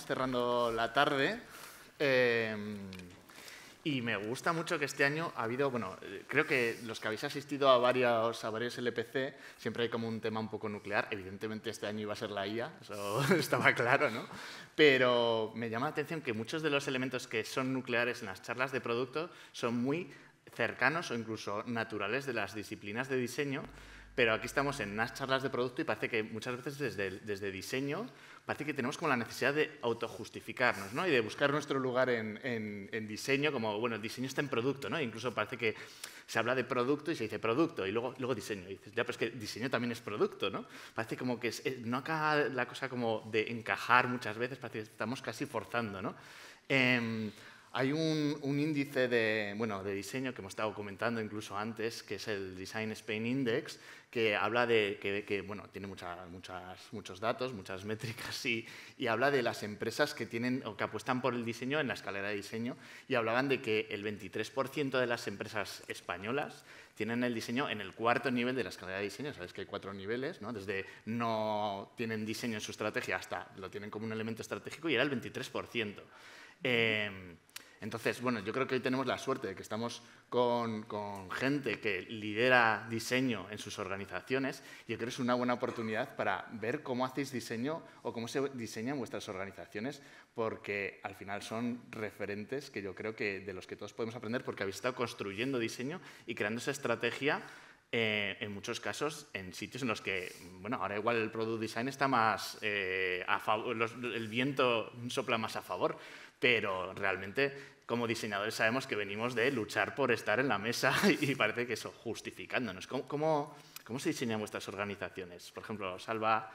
cerrando la tarde. Y me gusta mucho que este año ha habido, bueno, creo que los que habéis asistido a varios LPC, siempre hay como un tema un poco nuclear. Evidentemente este año iba a ser la IA, eso estaba claro, ¿no? Pero me llama la atención que muchos de los elementos que son nucleares en las charlas de producto son muy cercanos o incluso naturales de las disciplinas de diseño. Pero aquí estamos en unas charlas de producto y parece que muchas veces desde diseño parece que tenemos como la necesidad de autojustificarnos, ¿no? Y de buscar nuestro lugar en diseño, como, bueno, el diseño está en producto, ¿no? E incluso parece que se habla de producto y se dice producto y luego diseño. Y dices, ya, pero es que diseño también es producto, ¿no? Parece como que no acaba la cosa como de encajar muchas veces, parece que estamos casi forzando, ¿no? Hay un índice de diseño que hemos estado comentando incluso antes, que es el Design Spain Index, que habla de que tiene muchos datos, muchas métricas y habla de las empresas que tienen o que apuestan por el diseño en la escalera de diseño, y hablaban de que el 23% de las empresas españolas tienen el diseño en el cuarto nivel de la escalera de diseño. Sabes que hay 4 niveles, ¿no? Desde no tienen diseño en su estrategia hasta lo tienen como un elemento estratégico, y era el 23%. Entonces, bueno, yo creo que hoy tenemos la suerte de que estamos con gente que lidera diseño en sus organizaciones, y yo creo que es una buena oportunidad para ver cómo hacéis diseño o cómo se diseñan vuestras organizaciones, porque al final son referentes que yo creo que de los que todos podemos aprender, porque habéis estado construyendo diseño y creando esa estrategia en muchos casos en sitios en los que, bueno, ahora igual el product design está más a favor, el viento sopla más a favor, pero realmente como diseñadores sabemos que venimos de luchar por estar en la mesa y parece que eso, justificándonos. ¿Cómo se diseñan vuestras organizaciones? Por ejemplo, Salva,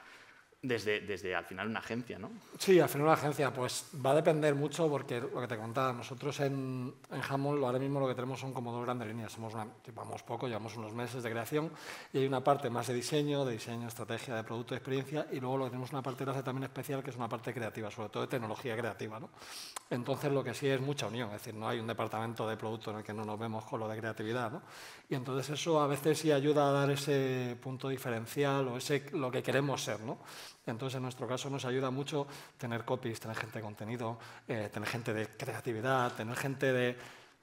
desde al final una agencia, ¿no? Sí, al final una agencia, pues va a depender mucho, porque lo que te contaba, nosotros en Hammond ahora mismo lo que tenemos son como 2 grandes líneas. Llevamos poco, llevamos unos meses de creación, y hay una parte más de diseño, estrategia, de producto, de experiencia, y luego lo que tenemos una parte que hace también especial, que es una parte creativa, sobre todo de tecnología creativa, ¿no? Entonces lo que sí es mucha unión, es decir, no hay un departamento de producto en el que no nos vemos con lo de creatividad, ¿no? Y entonces eso a veces sí ayuda a dar ese punto diferencial o lo que queremos ser, ¿no? Entonces, en nuestro caso, nos ayuda mucho tener copies, tener gente de contenido, tener gente de creatividad, tener gente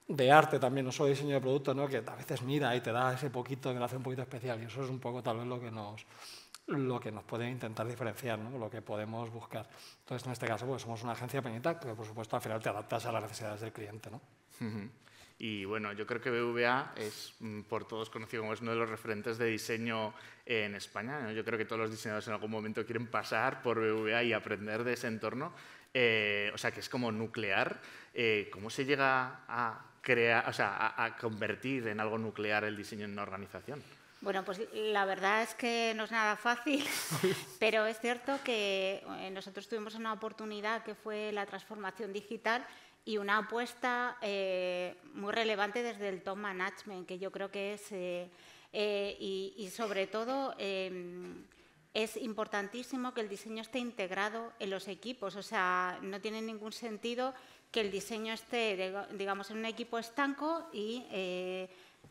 de arte también, no solo diseño de producto, ¿no? Que a veces mira y te da ese poquito, que lo hace un poquito especial, y eso es un poco tal vez lo que nos puede intentar diferenciar, ¿no? Lo que podemos buscar. Entonces, en este caso, pues somos una agencia pequeñita, que por supuesto al final te adaptas a las necesidades del cliente, ¿no? Y bueno, yo creo que BVA es por todos conocido como es uno de los referentes de diseño en España, ¿no? Yo creo que todos los diseñadores en algún momento quieren pasar por BVA y aprender de ese entorno. O sea, que es como nuclear. ¿Cómo se llega a crear, o sea, a convertir en algo nuclear el diseño en una organización? Bueno, pues la verdad es que no es nada fácil, pero es cierto que nosotros tuvimos una oportunidad que fue la transformación digital y una apuesta muy relevante desde el top management, que yo creo que es, y sobre todo, es importantísimo que el diseño esté integrado en los equipos. O sea, no tiene ningún sentido que el diseño esté, digamos, en un equipo estanco y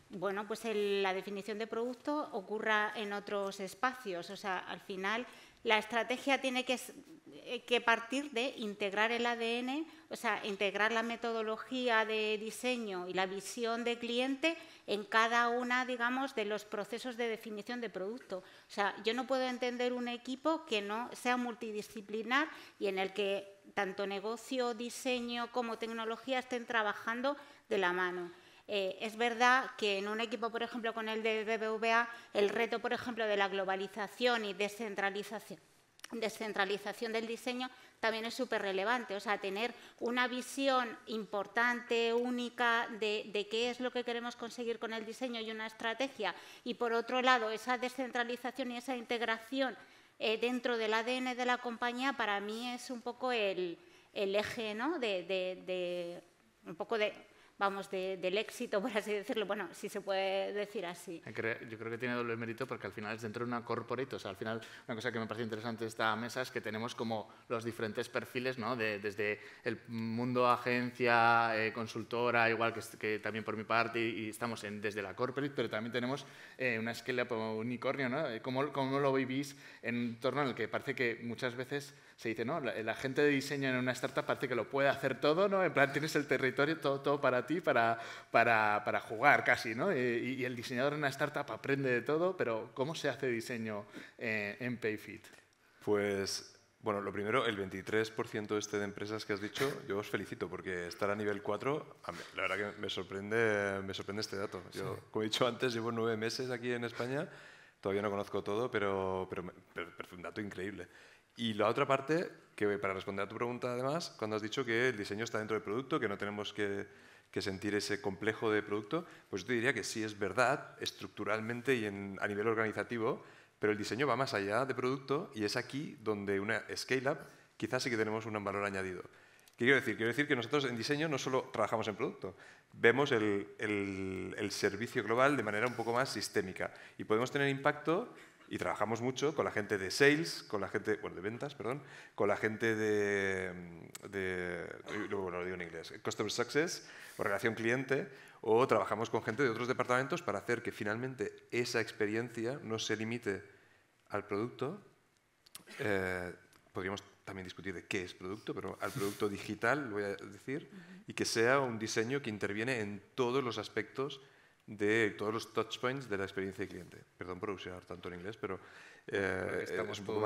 bueno, pues la definición de producto ocurra en otros espacios. O sea, al final la estrategia tiene que partir de integrar el ADN, o sea, integrar la metodología de diseño y la visión de cliente en cada una, digamos, de los procesos de definición de producto. O sea, yo no puedo entender un equipo que no sea multidisciplinar y en el que tanto negocio, diseño como tecnología estén trabajando de la mano. Es verdad que en un equipo, por ejemplo, con el de BBVA, el reto, por ejemplo, de la globalización y descentralización del diseño también es súper relevante. O sea, tener una visión importante, única, de qué es lo que queremos conseguir con el diseño y una estrategia. Y, por otro lado, esa descentralización y esa integración dentro del ADN de la compañía, para mí es un poco el eje, ¿no? un poco de vamos, del éxito, por así decirlo, bueno, si se puede decir así. Yo creo que tiene doble mérito porque al final es dentro de una corporate, o sea, al final una cosa que me parece interesante de esta mesa es que tenemos como los diferentes perfiles, ¿no? Desde el mundo agencia, consultora, igual que también por mi parte, y estamos desde la corporate, pero también tenemos una scale-up o unicornio, ¿no? ¿Cómo lo vivís en un entorno en el que parece que muchas veces se dice, ¿no? La gente de diseño en una startup parece que lo puede hacer todo, ¿no? En plan, tienes el territorio todo para ti, para jugar casi, ¿no? Y el diseñador en una startup aprende de todo, pero ¿cómo se hace diseño en Payfit? Pues, bueno, lo primero, el 23% de empresas que has dicho, yo os felicito, porque estar a nivel 4, la verdad que me sorprende este dato. Yo, como he dicho antes, llevo 9 meses aquí en España, todavía no conozco todo, pero un dato increíble. Y la otra parte, que para responder a tu pregunta además, cuando has dicho que el diseño está dentro del producto, que no tenemos que sentir ese complejo de producto, pues yo te diría que sí es verdad, estructuralmente y a nivel organizativo, pero el diseño va más allá de producto y es aquí donde una scale-up quizás sí que tenemos un valor añadido. ¿Qué quiero decir? Quiero decir que nosotros en diseño no solo trabajamos en producto, vemos el servicio global de manera un poco más sistémica y podemos tener impacto. Y trabajamos mucho con la gente de sales, con la gente, bueno, de ventas, perdón, con la gente luego lo digo en inglés, customer success o relación cliente, o trabajamos con gente de otros departamentos para hacer que finalmente esa experiencia no se limite al producto. Podríamos también discutir de qué es producto, pero al producto digital, lo voy a decir, y que sea un diseño que interviene en todos los aspectos de todos los touchpoints de la experiencia de cliente. Perdón por usar tanto en inglés, pero es un poco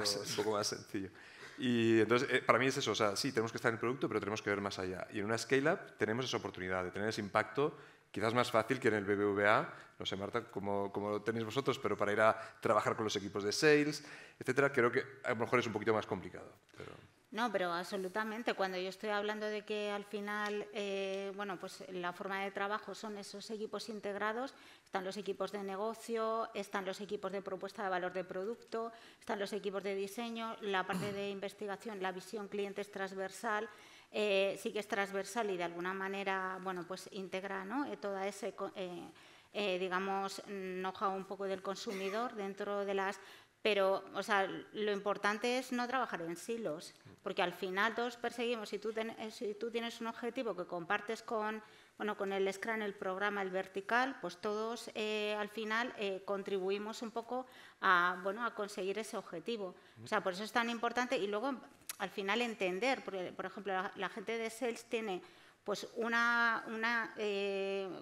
más sencillo. Y entonces, para mí es eso, o sea, sí, tenemos que estar en el producto, pero tenemos que ver más allá. Y en una scale-up tenemos esa oportunidad de tener ese impacto, quizás más fácil que en el BBVA, no sé, Marta, como lo tenéis vosotros, pero para ir a trabajar con los equipos de sales, etcétera, creo que a lo mejor es un poquito más complicado. No, pero absolutamente. Cuando yo estoy hablando de que al final, bueno, pues la forma de trabajo son esos equipos integrados, están los equipos de negocio, están los equipos de propuesta de valor de producto, están los equipos de diseño, la parte de investigación, la visión cliente es transversal, sí que es transversal y de alguna manera, bueno, pues integra, ¿no? Todo ese, digamos, know-how un poco del consumidor dentro de las... Pero, o sea, lo importante es no trabajar en silos, porque al final todos perseguimos, si tú tienes un objetivo que compartes con el Scrum, el programa, el vertical, pues todos al final contribuimos un poco a conseguir ese objetivo. O sea, por eso es tan importante y luego al final entender, porque, por ejemplo, la gente de Sales tiene pues un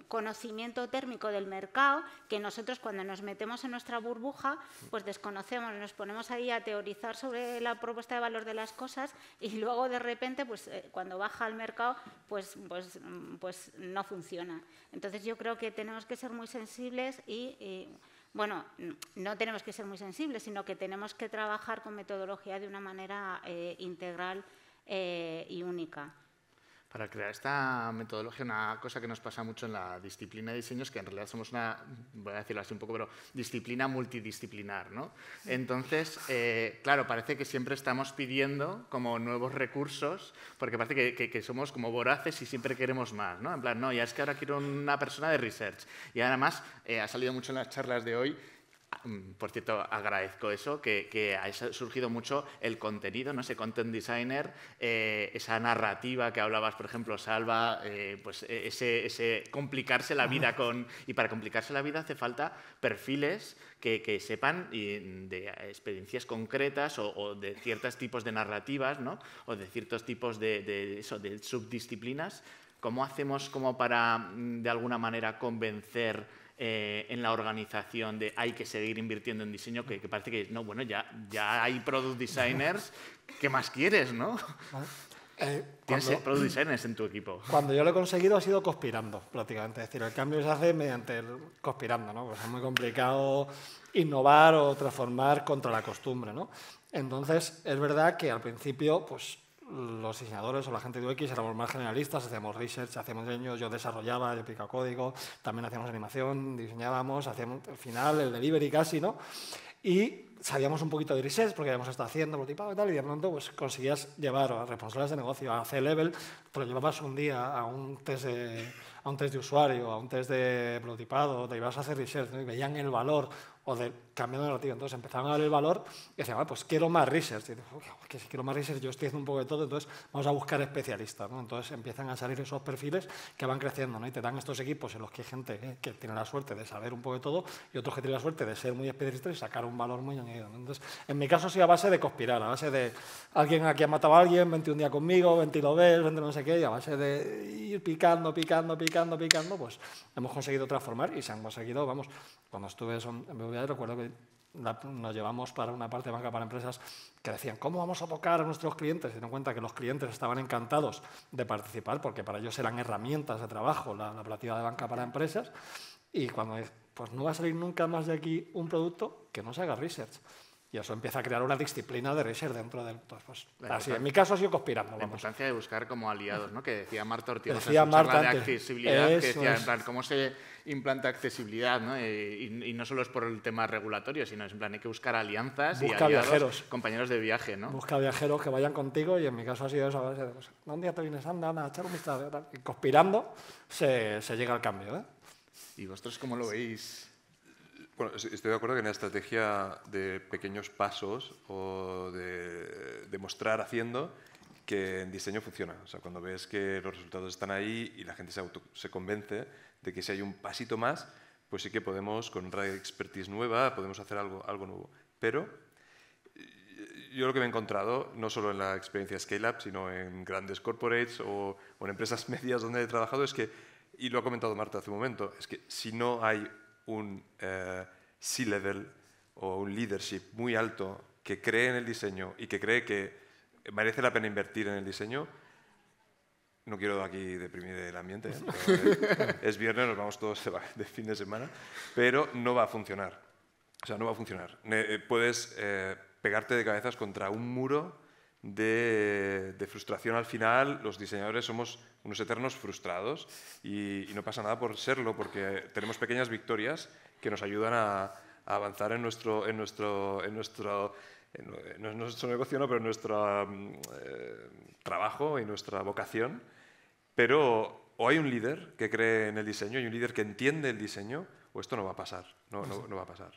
conocimiento térmico del mercado que nosotros cuando nos metemos en nuestra burbuja pues desconocemos, nos ponemos ahí a teorizar sobre la propuesta de valor de las cosas y luego de repente pues cuando baja el mercado pues no funciona. Entonces yo creo que tenemos que ser muy sensibles y bueno, no tenemos que ser muy sensibles, sino que tenemos que trabajar con metodología de una manera integral y única. Para crear esta metodología, una cosa que nos pasa mucho en la disciplina de diseño es que en realidad somos una, voy a decirlo así un poco, pero disciplina multidisciplinar, ¿no? Entonces, claro, parece que siempre estamos pidiendo como nuevos recursos, porque parece que somos como voraces y siempre queremos más, ¿no? En plan, no, ya es que ahora quiero una persona de research. Y además, ha salido mucho en las charlas de hoy. Por cierto, agradezco eso, que ha surgido mucho el contenido, ¿no? Ese content designer, esa narrativa que hablabas, por ejemplo, Salva, pues ese complicarse la vida y para complicarse la vida hace falta perfiles que sepan de experiencias concretas o de ciertos tipos de narrativas, ¿no? O de ciertos tipos de subdisciplinas. ¿Cómo hacemos como para, de alguna manera, convencer en la organización de hay que seguir invirtiendo en diseño, que parece que no, bueno, ya hay product designers, ¿qué más quieres, no? Tienes product designers en tu equipo. Cuando yo lo he conseguido ha sido conspirando, prácticamente. Es decir, el cambio se hace mediante el conspirando, ¿no? Pues es muy complicado innovar o transformar contra la costumbre, ¿no? Entonces, es verdad que al principio, pues, los diseñadores o la gente de UX éramos más generalistas, hacíamos research, hacíamos diseño, yo desarrollaba, yo picaba código, también hacíamos animación, diseñábamos, hacíamos al final el delivery casi, ¿no? Y sabíamos un poquito de research porque habíamos estado haciendo prototipado y tal, y de pronto pues, conseguías llevar a responsables de negocio, a C-level, pero llevabas un día a un test a un test de usuario, a un test de prototipado, te ibas a hacer research, ¿no? Y veían el valor o de cambiando de narrativa. Entonces empezaban a ver el valor y decían, pues quiero más research. Y dices, que si quiero más research, yo estoy haciendo un poco de todo, entonces vamos a buscar especialistas, ¿no? Entonces empiezan a salir esos perfiles que van creciendo, ¿no? Y te dan estos equipos en los que hay gente que tiene la suerte de saber un poco de todo y otros que tienen la suerte de ser muy especialistas y sacar un valor muy añadido, ¿no? Entonces, en mi caso sí a base de conspirar, a base de alguien aquí ha matado a alguien, vente un día conmigo, vente y lo ves, vente no sé qué, y a base de ir picando, pues hemos conseguido transformar y se han conseguido, vamos, cuando estuve en BBVA recuerdo que nos llevamos para una parte de banca para empresas que decían, ¿cómo vamos a tocar a nuestros clientes? Se dieron cuenta que los clientes estaban encantados de participar porque para ellos eran herramientas de trabajo la operativa de banca para empresas y cuando pues no va a salir nunca más de aquí un producto que no se haga research. Y eso empieza a crear una disciplina de research dentro del... Pues, así, en mi caso ha sido conspirando. La importancia de buscar como aliados, ¿no? Que decía Marta Ortiz en su Marta charla de antes. accesibilidad, que decía, en plan, cómo se implanta accesibilidad, ¿no? Y no solo es por el tema regulatorio, sino es en plan, hay que buscar alianzas y aliados, viajeros. Compañeros de viaje, ¿no? Busca viajeros que vayan contigo y en mi caso ha sido eso. A veces, pues, un día te vienes, anda, a echar un vistazo. Y conspirando se llega al cambio, ¿eh? ¿Y vosotros cómo lo veis? Bueno, estoy de acuerdo que en la estrategia de pequeños pasos o de demostrar haciendo que en diseño funciona. O sea, cuando ves que los resultados están ahí y la gente se convence de que si hay un pasito más, pues sí que podemos, con una expertise nueva, podemos hacer algo nuevo. Pero yo lo que me he encontrado, no solo en la experiencia Scale-Up, sino en grandes corporates o en empresas medias donde he trabajado, es que, y lo ha comentado Marta hace un momento, es que si no hay un C-level o un leadership muy alto que cree en el diseño y que cree que merece la pena invertir en el diseño, no quiero aquí deprimir el ambiente, ¿eh? Es viernes, nos vamos todos de fin de semana, pero no va a funcionar. O sea, no va a funcionar. Puedes pegarte de cabezas contra un muro de frustración al final. Los diseñadores somos unos eternos frustrados y no pasa nada por serlo, porque tenemos pequeñas victorias que nos ayudan a avanzar en nuestro negocio, no, pero en nuestro trabajo y nuestra vocación. Pero o hay un líder que cree en el diseño, hay un líder que entiende el diseño, o esto no va a pasar, no va a pasar.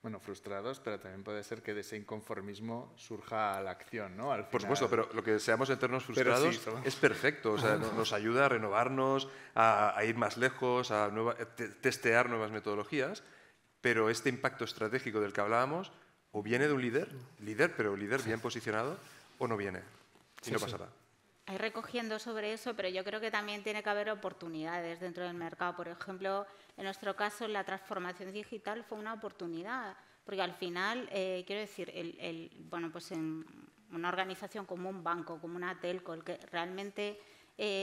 Bueno, frustrados, pero también puede ser que de ese inconformismo surja la acción, ¿no? Al final... Por supuesto, pero lo que seamos eternos frustrados es perfecto. O sea, nos ayuda a renovarnos, a ir más lejos, a testear nuevas metodologías, pero este impacto estratégico del que hablábamos o viene de un líder, pero líder bien posicionado, o no viene. Y no pasará. Ahí recogiendo sobre eso, pero yo creo que también tiene que haber oportunidades dentro del mercado. Por ejemplo, en nuestro caso, la transformación digital fue una oportunidad, porque al final, quiero decir, bueno, pues en una organización como un banco, como una telco, el que realmente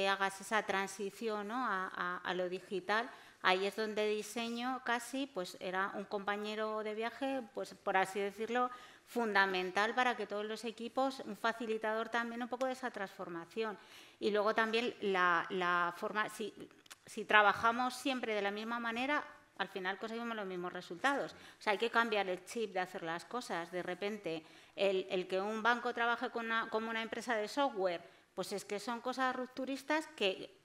hagas esa transición, ¿no?, a lo digital, ahí es donde diseño casi pues era un compañero de viaje, pues por así decirlo, fundamental para que todos los equipos, un facilitador también un poco de esa transformación. Y luego también la forma, si trabajamos siempre de la misma manera, al final conseguimos los mismos resultados. O sea, hay que cambiar el chip de hacer las cosas. De repente, el que un banco trabaje como una empresa de software, pues es que son cosas rupturistas que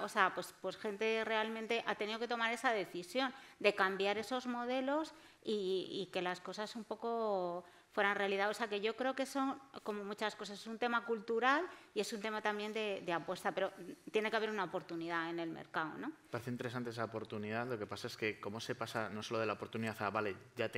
o sea, pues gente realmente ha tenido que tomar esa decisión de cambiar esos modelos y que las cosas un poco fueran realidad. O sea, que yo creo que son, como muchas cosas, es un tema cultural y es un tema también de apuesta, pero tiene que haber una oportunidad en el mercado, ¿no? Parece interesante esa oportunidad. Lo que pasa es que cómo se pasa no solo de la oportunidad a, vale, ya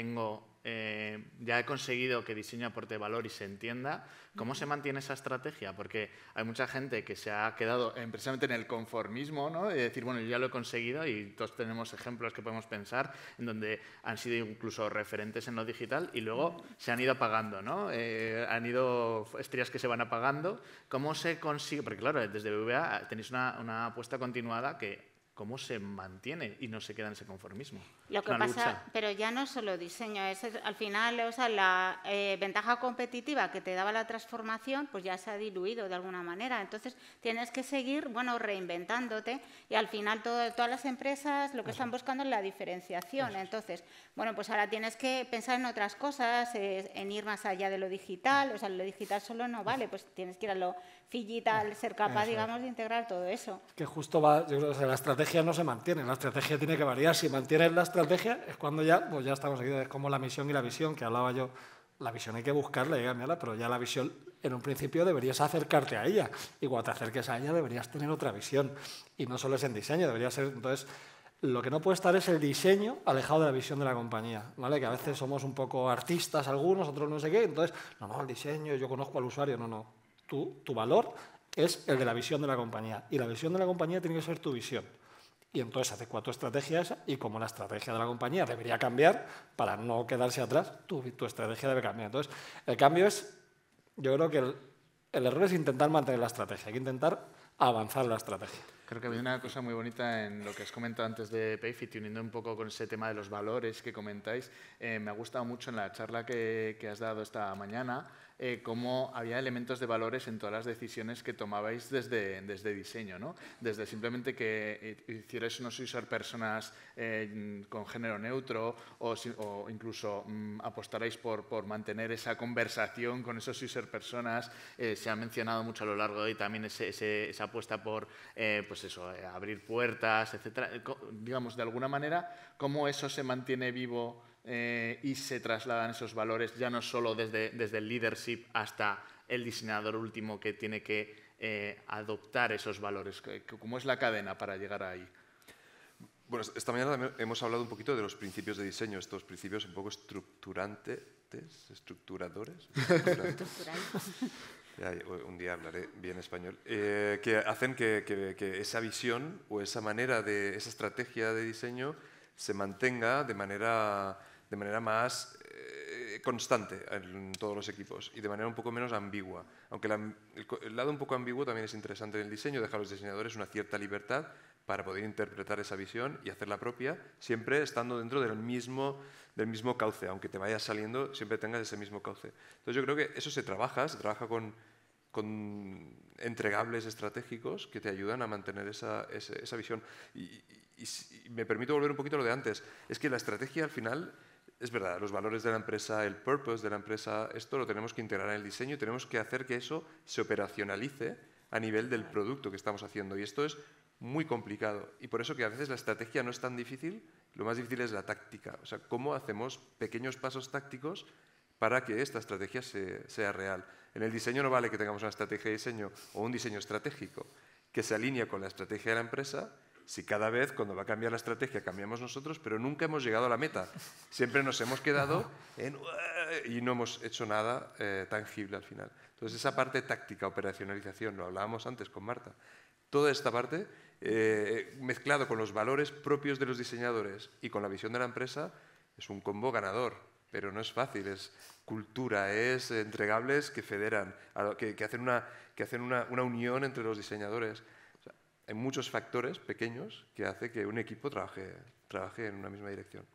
he conseguido que diseño aporte valor y se entienda, ¿cómo se mantiene esa estrategia? Porque hay mucha gente que se ha quedado precisamente en el conformismo, ¿no? De decir, bueno, yo ya lo he conseguido, y todos tenemos ejemplos que podemos pensar en donde han sido incluso referentes en lo digital y luego se han ido apagando, ¿no? Han ido estrellas que se van apagando. ¿Cómo se consigue? Porque claro, desde BBVA tenéis una apuesta continuada que cómo se mantiene y no se queda en ese conformismo. Lo que pasa, pero ya no es solo diseño, es al final, o sea, la ventaja competitiva que te daba la transformación, pues ya se ha diluido de alguna manera. Entonces, tienes que seguir, bueno, reinventándote y al final todas las empresas lo que están buscando es la diferenciación. Entonces, bueno, pues ahora tienes que pensar en otras cosas, en ir más allá de lo digital. O sea, lo digital solo no vale, pues tienes que ir a lo digital, ser capaz, digamos, de integrar todo eso. Que justo va, yo creo que la estrategia no se mantiene, la estrategia tiene que variar. Si mantienes la estrategia es cuando ya, pues ya estamos aquí, es como la misión y la visión, que hablaba yo. La visión hay que buscarla y cambiarla, pero ya la visión, en un principio deberías acercarte a ella. Y cuando te acerques a ella deberías tener otra visión. Y no solo es en diseño, debería ser... Entonces, lo que no puede estar es el diseño alejado de la visión de la compañía, ¿vale? Que a veces somos un poco artistas algunos, otros no sé qué, entonces, no, el diseño, yo conozco al usuario, no. Tu valor es el de la visión de la compañía. Y la visión de la compañía tiene que ser tu visión. Y entonces adecua tu estrategia a esa, y como la estrategia de la compañía debería cambiar para no quedarse atrás, tu estrategia debe cambiar. Entonces, el cambio es, yo creo que el error es intentar mantener la estrategia, hay que intentar avanzar la estrategia. Creo que había una cosa muy bonita en lo que has comentado antes de Payfit, uniendo un poco con ese tema de los valores que comentáis. Me ha gustado mucho en la charla que has dado esta mañana, cómo había elementos de valores en todas las decisiones que tomabais desde diseño, ¿no? Desde simplemente que hicierais unos user personas con género neutro o incluso apostarais por mantener esa conversación con esos user personas. Se ha mencionado mucho a lo largo de hoy también esa apuesta por pues eso, abrir puertas, etcétera. Digamos, de alguna manera, cómo eso se mantiene vivo y se trasladan esos valores ya no solo desde el leadership hasta el diseñador último que tiene que adoptar esos valores. ¿Cómo es la cadena para llegar ahí? Bueno, esta mañana también hemos hablado un poquito de los principios de diseño, estos principios un poco estructuradores. Ya, un día hablaré bien español, que hacen que esa visión o esa manera esa estrategia de diseño se mantenga de manera más constante en todos los equipos y de manera un poco menos ambigua. Aunque el lado un poco ambiguo también es interesante en el diseño, deja a los diseñadores una cierta libertad para poder interpretar esa visión y hacerla propia, siempre estando dentro del mismo cauce, aunque te vayas saliendo, siempre tengas ese mismo cauce. Entonces yo creo que eso se trabaja con entregables estratégicos que te ayudan a mantener esa visión. Y me permito volver un poquito a lo de antes. Es que la estrategia al final, es verdad, los valores de la empresa, el purpose de la empresa, esto lo tenemos que integrar en el diseño y tenemos que hacer que eso se operacionalice a nivel del producto que estamos haciendo. Y esto es muy complicado. Y por eso que a veces la estrategia no es tan difícil, lo más difícil es la táctica. O sea, cómo hacemos pequeños pasos tácticos para que esta estrategia sea real. En el diseño no vale que tengamos una estrategia de diseño o un diseño estratégico que se alinea con la estrategia de la empresa, si cada vez cuando va a cambiar la estrategia cambiamos nosotros, pero nunca hemos llegado a la meta. Siempre nos hemos quedado y no hemos hecho nada tangible al final. Entonces esa parte táctica, operacionalización, lo hablábamos antes con Marta, toda esta parte mezclado con los valores propios de los diseñadores y con la visión de la empresa es un combo ganador. Pero no es fácil, es cultura, es entregables que federan, que hacen una unión entre los diseñadores. O sea, hay muchos factores pequeños que hacen que un equipo trabaje en una misma dirección.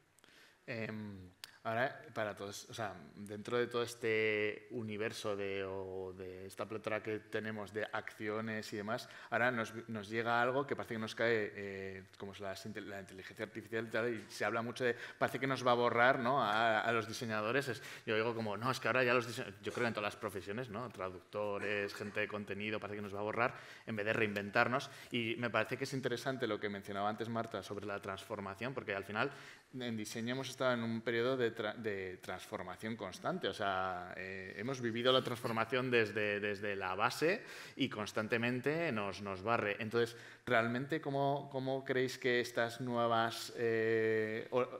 Ahora, para todos, o sea, dentro de todo este universo de esta plétora que tenemos de acciones y demás, ahora nos llega algo que parece que nos cae, como es la inteligencia artificial y tal, y se habla mucho de, parece que nos va a borrar, ¿no?, a los diseñadores. Yo digo como, no, es que ahora ya los diseñadores, yo creo que en todas las profesiones, ¿no?, traductores, gente de contenido, parece que nos va a borrar en vez de reinventarnos. Y me parece que es interesante lo que mencionaba antes Marta sobre la transformación, porque al final en diseño hemos estado en un periodo de transformación constante. O sea, hemos vivido la transformación desde la base y constantemente nos barre. Entonces, ¿realmente cómo creéis que estas nuevas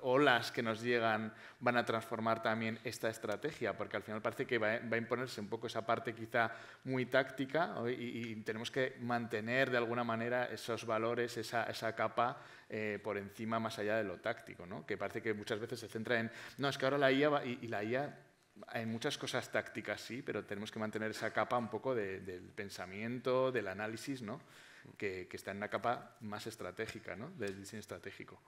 olas que nos llegan van a transformar también esta estrategia? Porque al final parece que va a imponerse un poco esa parte quizá muy táctica, ¿no? y tenemos que mantener de alguna manera esos valores, esa capa por encima, más allá de lo táctico, ¿no? Que parece que muchas veces se centra en, no, es que ahora la IA va, y la IA hay muchas cosas tácticas, sí, pero tenemos que mantener esa capa un poco del pensamiento, del análisis, ¿no? que está en una capa más estratégica, ¿no? Del diseño estratégico.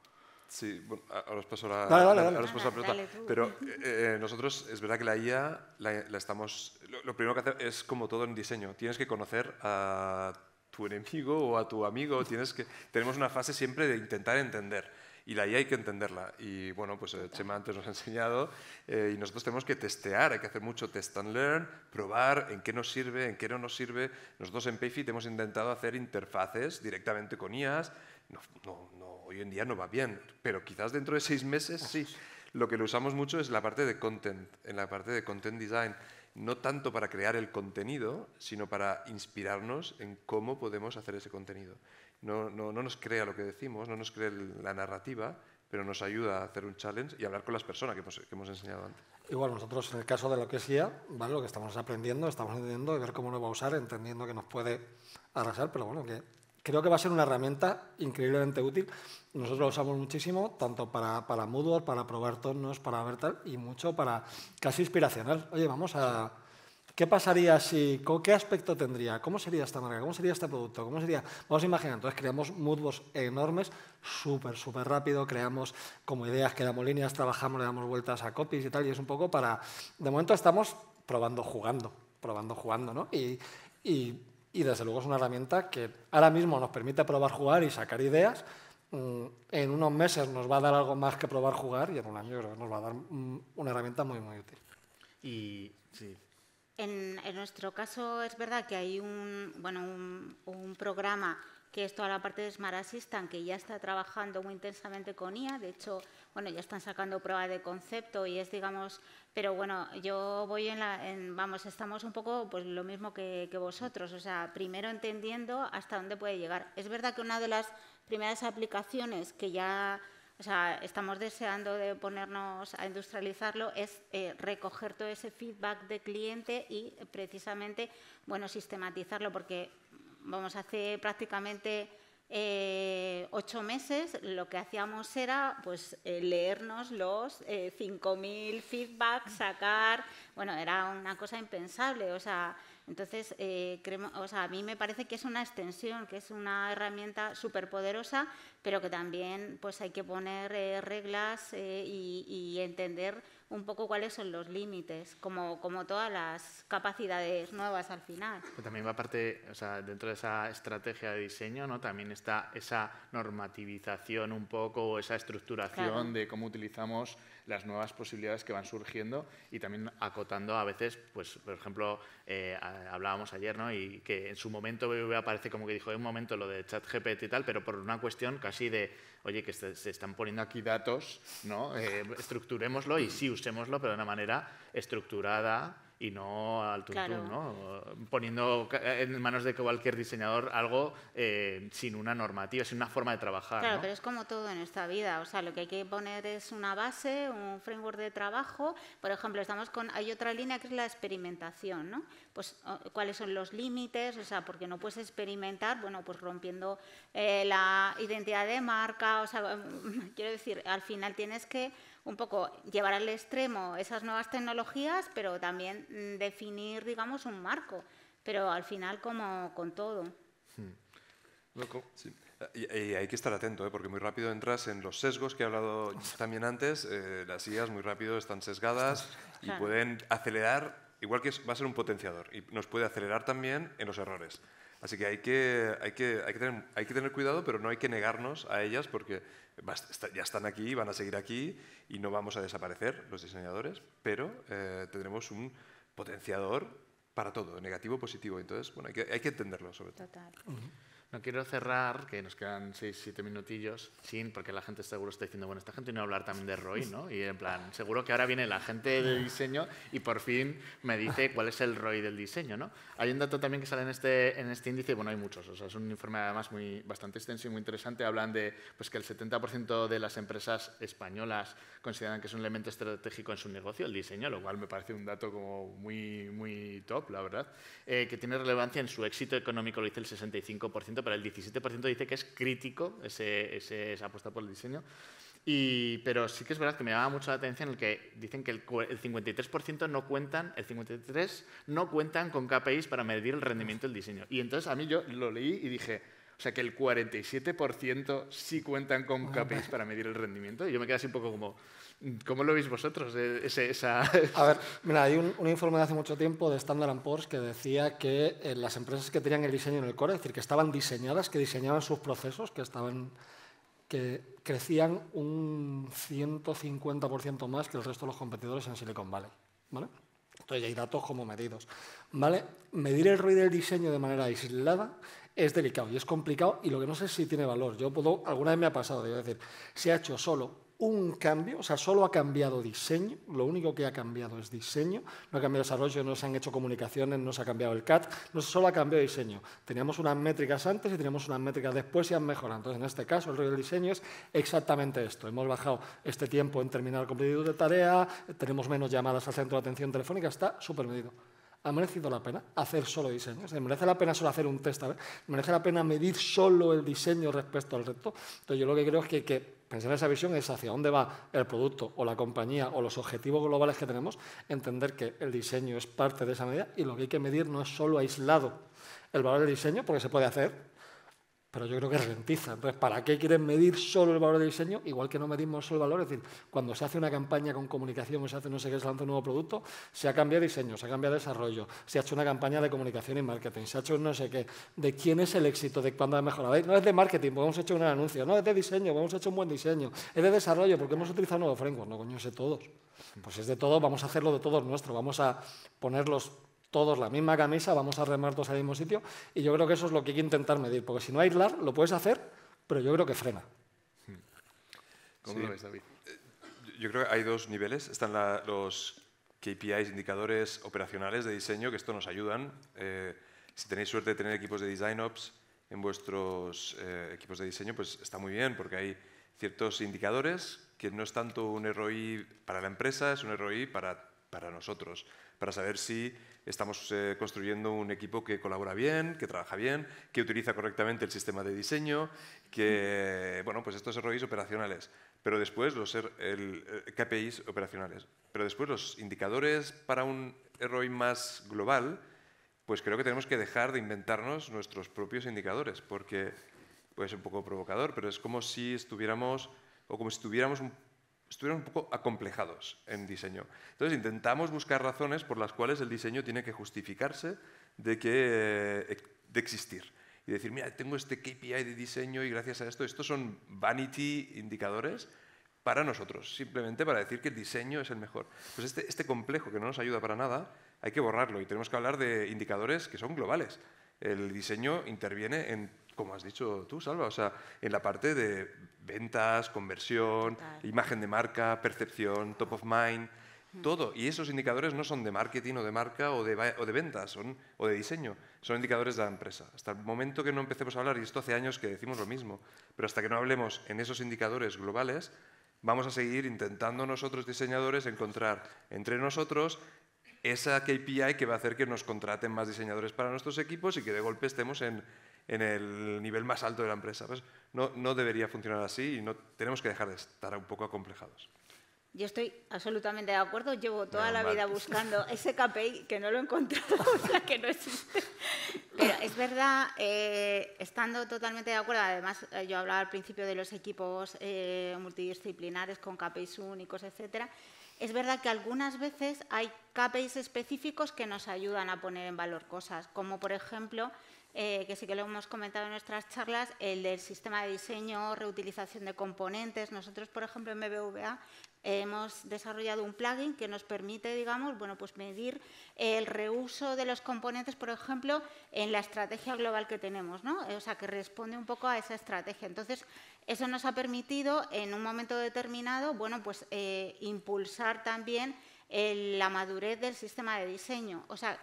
Sí, bueno, ahora os paso la, Dale. ahora os paso la pregunta. Dale tú. Pero nosotros, es verdad que la IA la estamos... Lo primero que hacer es como todo en diseño. Tienes que conocer a tu enemigo o a tu amigo. Tenemos una fase siempre de intentar entender. Y la IA hay que entenderla. Y bueno, pues Chema antes nos ha enseñado. Y nosotros tenemos que testear, hay que hacer mucho test and learn, probar en qué nos sirve, en qué no nos sirve. Nosotros en Payfit hemos intentado hacer interfaces directamente con IAs. Hoy en día no va bien, pero quizás dentro de 6 meses sí. Lo que lo usamos mucho es la parte de content, en la parte de content design. No tanto para crear el contenido, sino para inspirarnos en cómo podemos hacer ese contenido. No nos crea lo que decimos, no nos crea la narrativa, pero nos ayuda a hacer un challenge y hablar con las personas que hemos enseñado antes. Igual nosotros en el caso de lo que es IA, ¿vale? Lo que estamos aprendiendo, estamos entendiendo de ver cómo lo va a usar, entendiendo que nos puede arrasar, pero bueno, que creo que va a ser una herramienta increíblemente útil. Nosotros la usamos muchísimo, tanto para Moodle, para probar tonos, para ver tal, y mucho para casi inspiracional. Oye, vamos a... ¿Qué pasaría si... ¿Qué aspecto tendría? ¿Cómo sería esta marca? ¿Cómo sería este producto? ¿Cómo sería? Vamos a imaginar, entonces creamos moodboards enormes, súper rápido, creamos como ideas, creamos líneas, trabajamos, le damos vueltas a copies y tal, y es un poco para... De momento estamos probando, jugando, ¿no? Y desde luego es una herramienta que ahora mismo nos permite probar, jugar y sacar ideas. En unos meses nos va a dar algo más que probar, jugar, y en un año creo que nos va a dar una herramienta muy útil. Y sí. En nuestro caso es verdad que hay un programa que es toda la parte de Smart Assistant, que ya está trabajando muy intensamente con IA. De hecho, bueno, ya están sacando pruebas de concepto y es, digamos, pero bueno, yo voy estamos un poco pues lo mismo que vosotros, o sea, primero entendiendo hasta dónde puede llegar. Es verdad que una de las primeras aplicaciones que ya... O sea, estamos deseando de ponernos a industrializarlo, es recoger todo ese feedback de cliente y precisamente, bueno, sistematizarlo, porque, vamos, hace prácticamente 8 meses lo que hacíamos era, pues, leernos los 5.000 feedbacks, sacar, bueno, era una cosa impensable, o sea... Entonces, a mí me parece que es una extensión, que es una herramienta súper poderosa, pero que también pues, hay que poner reglas y entender un poco cuáles son los límites, como todas las capacidades nuevas al final. Pero también va aparte, o sea, dentro de esa estrategia de diseño, ¿no? También está esa normativización un poco, o esa estructuración claro. de cómo utilizamos las nuevas posibilidades que van surgiendo y también acotando a veces, pues, por ejemplo, hablábamos ayer, ¿no? Y que en su momento BBVA parece como que dijo en un momento lo de ChatGPT y tal, pero por una cuestión casi de, oye, que se están poniendo aquí datos, ¿no? Estructurémoslo y sí, usémoslo, pero de una manera estructurada y no al tuntún, claro. ¿no? Poniendo en manos de cualquier diseñador algo sin una normativa, sin una forma de trabajar. Claro, ¿no? pero es como todo en esta vida, o sea, lo que hay que poner es una base, un framework de trabajo. Por ejemplo, hay otra línea que es la experimentación, ¿no? Pues, ¿cuáles son los límites? O sea, porque no puedes experimentar, bueno, pues rompiendo la identidad de marca, o sea, quiero decir, al final tienes que un poco llevar al extremo esas nuevas tecnologías, pero también definir, digamos, un marco. Pero al final, como con todo. Sí. Y hay que estar atento, porque muy rápido entras en los sesgos que he hablado también antes. Las IAs muy rápido están sesgadas y claro. pueden acelerar, igual que va a ser un potenciador, y nos puede acelerar también en los errores. Así que hay que tener cuidado, pero no hay que negarnos a ellas porque ya están aquí, van a seguir aquí y no vamos a desaparecer los diseñadores, pero tendremos un potenciador para todo, negativo, positivo. Entonces, bueno, hay que entenderlo sobre todo. Total. No quiero cerrar, que nos quedan 6-7 minutillos, porque la gente seguro está diciendo, bueno, esta gente no va a hablar también de ROI, ¿no? Y en plan, seguro que ahora viene la gente de diseño y por fin me dice cuál es el ROI del diseño, ¿no? Hay un dato también que sale en este índice, bueno, hay muchos, o sea, es un informe además bastante extenso y muy interesante, hablan de pues, que el 70% de las empresas españolas consideran que es un elemento estratégico en su negocio, el diseño, lo cual me parece un dato como muy top, la verdad, que tiene relevancia en su éxito económico, lo dice el 65%, pero el 17% dice que es crítico esa apuesta por el diseño. Pero sí que es verdad que me llama mucho la atención el que dicen que el 53% no cuentan con KPIs para medir el rendimiento del diseño. Y entonces a mí yo lo leí y dije, O sea, que el 47% sí cuentan con KPIs para medir el rendimiento. Y yo me quedé así un poco como, ¿cómo lo veis vosotros? A ver, mira, hay un informe de hace mucho tiempo de Standard & Poor's que decía que las empresas que tenían el diseño en el core, es decir, que estaban diseñadas, que diseñaban sus procesos, que crecían un 150% más que el resto de los competidores en Silicon Valley, ¿vale? Entonces ya hay datos como medidos, ¿vale? Medir el ROI del diseño de manera aislada es delicado y es complicado, y lo que no sé es si tiene valor. Alguna vez me ha pasado, digo, decir, se ha hecho solo un cambio, o sea, solo ha cambiado diseño, lo único que ha cambiado es diseño, no ha cambiado desarrollo, no se han hecho comunicaciones, no se ha cambiado el CAT, no solo ha cambiado diseño. Teníamos unas métricas antes y teníamos unas métricas después y han mejorado. Entonces, en este caso, el ROI del diseño es exactamente esto. Hemos bajado este tiempo en terminar completitud de tarea, tenemos menos llamadas al centro de atención telefónica, está súper medido. ¿Ha merecido la pena hacer solo diseño? ¿Merece la pena solo hacer un test? ¿Merece la pena medir solo el diseño respecto al resto? Entonces, yo lo que creo es que pensar en esa visión es hacia dónde va el producto o la compañía o los objetivos globales que tenemos, entender que el diseño es parte de esa medida y lo que hay que medir no es solo aislado el valor del diseño, porque se puede hacer, pero yo creo que ralentiza. Entonces, ¿para qué quieren medir solo el valor del diseño? Igual que no medimos solo el valor, es decir, cuando se hace una campaña con comunicación o se hace no sé qué, se lanza un nuevo producto, se ha cambiado diseño, se ha cambiado desarrollo, se ha hecho una campaña de comunicación y marketing, se ha hecho no sé qué, de quién es el éxito, de cuándo ha mejorado. No es de marketing, porque hemos hecho un anuncio, no es de diseño, porque hemos hecho un buen diseño, es de desarrollo, porque hemos utilizado un nuevo framework. No, coño, es de todos. Pues es de todo, vamos a hacerlo de todos nuestro, vamos a ponerlos todos la misma camisa, vamos a remar todos al mismo sitio, y yo creo que eso es lo que hay que intentar medir, porque si no aislar, lo puedes hacer, pero yo creo que frena. ¿Cómo lo ves, David? Yo creo que hay dos niveles. Están los KPIs, indicadores operacionales de diseño, que esto nos ayudan. Si tenéis suerte de tener equipos de Design Ops en vuestros equipos de diseño, pues está muy bien, porque hay ciertos indicadores que no es tanto un ROI para la empresa, es un ROI para nosotros, para saber si estamos construyendo un equipo que colabora bien, que trabaja bien, que utiliza correctamente el sistema de diseño, que, bueno, pues estos ROIs operacionales, pero después los KPIs operacionales. Pero después los indicadores para un ROI más global, pues creo que tenemos que dejar de inventarnos nuestros propios indicadores, porque puede ser un poco provocador, pero es como si estuviéramos un poco acomplejados en diseño. Entonces intentamos buscar razones por las cuales el diseño tiene que justificarse de existir. Y decir, mira, tengo este KPI de diseño y gracias a esto, estos son vanity indicadores para nosotros, simplemente para decir que el diseño es el mejor. Pues este complejo que no nos ayuda para nada, hay que borrarlo y tenemos que hablar de indicadores que son globales. El diseño interviene en, como has dicho tú, Salva, o sea, en la parte de ventas, conversión, imagen de marca, percepción, top of mind, todo. Y esos indicadores no son de marketing o de marca o de ventas o de diseño, son indicadores de la empresa. Hasta el momento que no empecemos a hablar, y esto hace años que decimos lo mismo, pero hasta que no hablemos en esos indicadores globales, vamos a seguir intentando nosotros diseñadores encontrar entre nosotros esa KPI que va a hacer que nos contraten más diseñadores para nuestros equipos y que de golpe estemos en el nivel más alto de la empresa. Pues no debería funcionar así y tenemos que dejar de estar un poco acomplejados. Yo estoy absolutamente de acuerdo. Llevo toda la vida buscando ese KPI que no lo he encontrado, o sea, que no existe. Pero es verdad, estando totalmente de acuerdo, además yo hablaba al principio de los equipos multidisciplinares con KPIs únicos, etcétera. Es verdad que algunas veces hay KPIs específicos que nos ayudan a poner en valor cosas, como por ejemplo, que sí que lo hemos comentado en nuestras charlas, el del sistema de diseño, reutilización de componentes. Nosotros, por ejemplo, en BBVA hemos desarrollado un plugin que nos permite, digamos, bueno, pues medir el reuso de los componentes, por ejemplo, en la estrategia global que tenemos, ¿no? O sea, que responde un poco a esa estrategia. Entonces, eso nos ha permitido, en un momento determinado, bueno, pues impulsar también la madurez del sistema de diseño. O sea,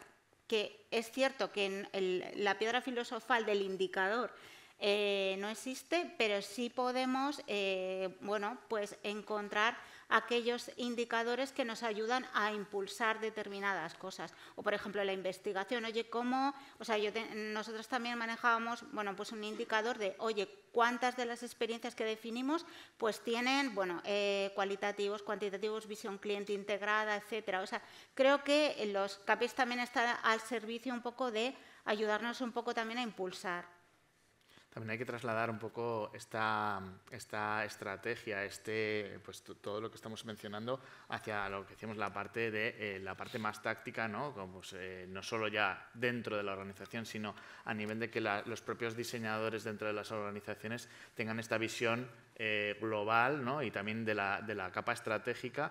que es cierto que la piedra filosofal del indicador no existe, pero sí podemos, bueno, pues encontrar aquellos indicadores que nos ayudan a impulsar determinadas cosas. O, por ejemplo, la investigación. Oye, ¿cómo? O sea, nosotros también manejábamos, bueno, pues un indicador de, oye, ¿cuántas de las experiencias que definimos pues tienen, bueno, cualitativos, cuantitativos, visión cliente integrada, etcétera? O sea, creo que los KPIs también están al servicio un poco de ayudarnos un poco también a impulsar. También hay que trasladar un poco esta estrategia, pues todo lo que estamos mencionando hacia lo que decíamos, la parte más táctica, ¿no? Como, pues, no solo ya dentro de la organización, sino a nivel de que los propios diseñadores dentro de las organizaciones tengan esta visión global, ¿no? Y también de la capa estratégica.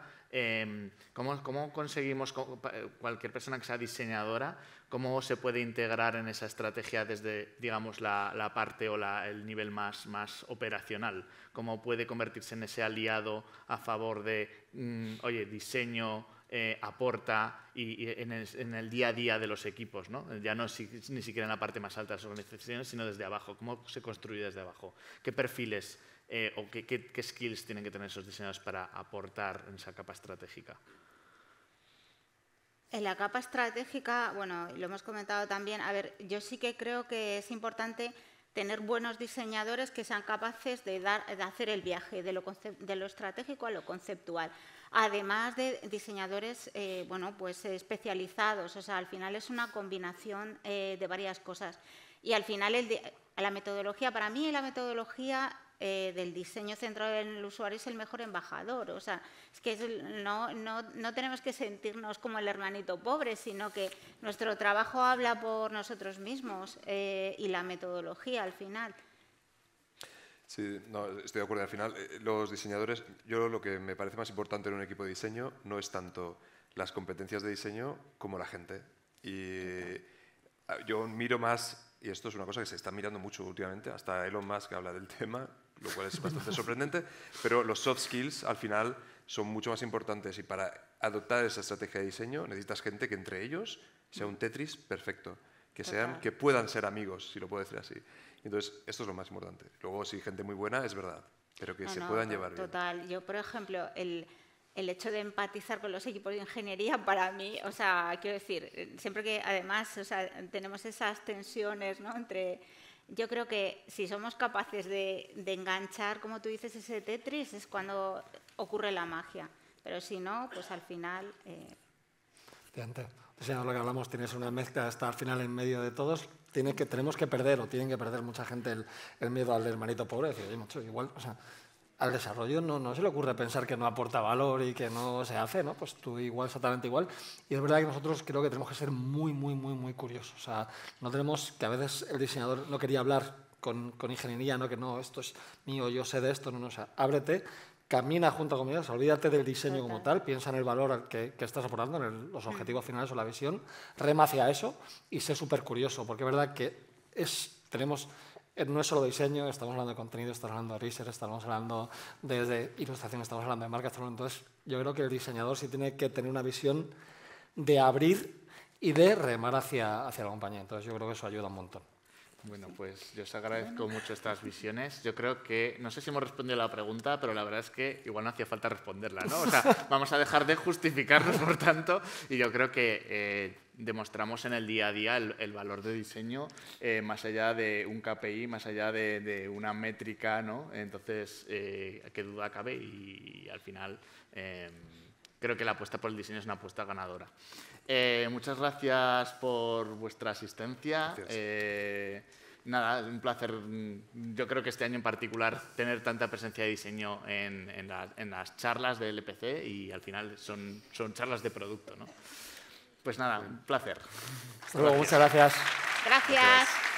¿Cómo conseguimos, cualquier persona que sea diseñadora, cómo se puede integrar en esa estrategia desde, digamos, la parte o el nivel más operacional? ¿Cómo puede convertirse en ese aliado a favor de, oye, diseño aporta y en el día a día de los equipos, ¿no? Ya no ni siquiera en la parte más alta de las organizaciones, sino desde abajo? ¿Cómo se construye desde abajo? ¿Qué perfiles o qué skills tienen que tener esos diseñadores para aportar en esa capa estratégica? En la capa estratégica, bueno, lo hemos comentado también, a ver, yo sí que creo que es importante tener buenos diseñadores que sean capaces de hacer el viaje de lo estratégico a lo conceptual. Además de diseñadores bueno, pues especializados, o sea, al final es una combinación de varias cosas. Y al final la metodología, para mí la metodología del diseño centrado en el usuario es el mejor embajador. O sea, es que no tenemos que sentirnos como el hermanito pobre, sino que nuestro trabajo habla por nosotros mismos y la metodología al final. Sí, no, estoy de acuerdo. Al final, los diseñadores, yo lo que me parece más importante en un equipo de diseño no es tanto las competencias de diseño como la gente. Y yo miro más, y esto es una cosa que se está mirando mucho últimamente, hasta Elon Musk habla del tema, lo cual es bastante sorprendente, pero los soft skills al final son mucho más importantes, y para adoptar esa estrategia de diseño necesitas gente que entre ellos sea un Tetris perfecto, que puedan ser amigos, si lo puedo decir así. Entonces, esto es lo más importante. Luego, si gente muy buena, es verdad, pero que se puedan llevar bien. Total. Yo, por ejemplo, el hecho de empatizar con los equipos de ingeniería, para mí, o sea, quiero decir, siempre que además, o sea, tenemos esas tensiones, ¿no? Yo creo que si somos capaces de enganchar, como tú dices, ese Tetris, es cuando ocurre la magia. Pero si no, pues al final... O sea, lo que hablamos, tienes una mezcla, está al final en medio de todos. Tenemos que perder, o tienen que perder mucha gente el miedo al hermanito pobre. Es decir, mucho, igual, o sea, al desarrollo no se le ocurre pensar que no aporta valor y que no se hace, ¿no? Pues tú igual, exactamente igual. Y es verdad que nosotros creo que tenemos que ser muy, muy, muy, muy curiosos. O sea, no tenemos que a veces el diseñador no quería hablar con ingeniería, ¿no? Que no, esto es mío, yo sé de esto, no, o sea, ábrete, camina junto conmigo, o sea, olvídate del diseño como tal, piensa en el valor que estás aportando, en los objetivos finales o la visión, rema hacia eso y sé súper curioso, porque es verdad que no es solo diseño, estamos hablando de contenido, estamos hablando de research, estamos hablando de ilustración, estamos hablando de marca, entonces yo creo que el diseñador sí tiene que tener una visión de abrir y de remar hacia la compañía, entonces yo creo que eso ayuda un montón. Bueno, pues yo os agradezco mucho estas visiones. Yo creo que, no sé si hemos respondido a la pregunta, pero la verdad es que igual no hacía falta responderla, ¿no? O sea, vamos a dejar de justificarnos, por tanto, y yo creo que demostramos en el día a día el valor de diseño, más allá de un KPI, más allá de una métrica, ¿no? Entonces, qué duda cabe y al final creo que la apuesta por el diseño es una apuesta ganadora. Muchas gracias por vuestra asistencia. Nada, un placer. Yo creo que este año en particular tener tanta presencia de diseño en las charlas del LPC, y al final son charlas de producto, ¿no? Pues nada, un placer. Hasta luego, muchas gracias. Gracias.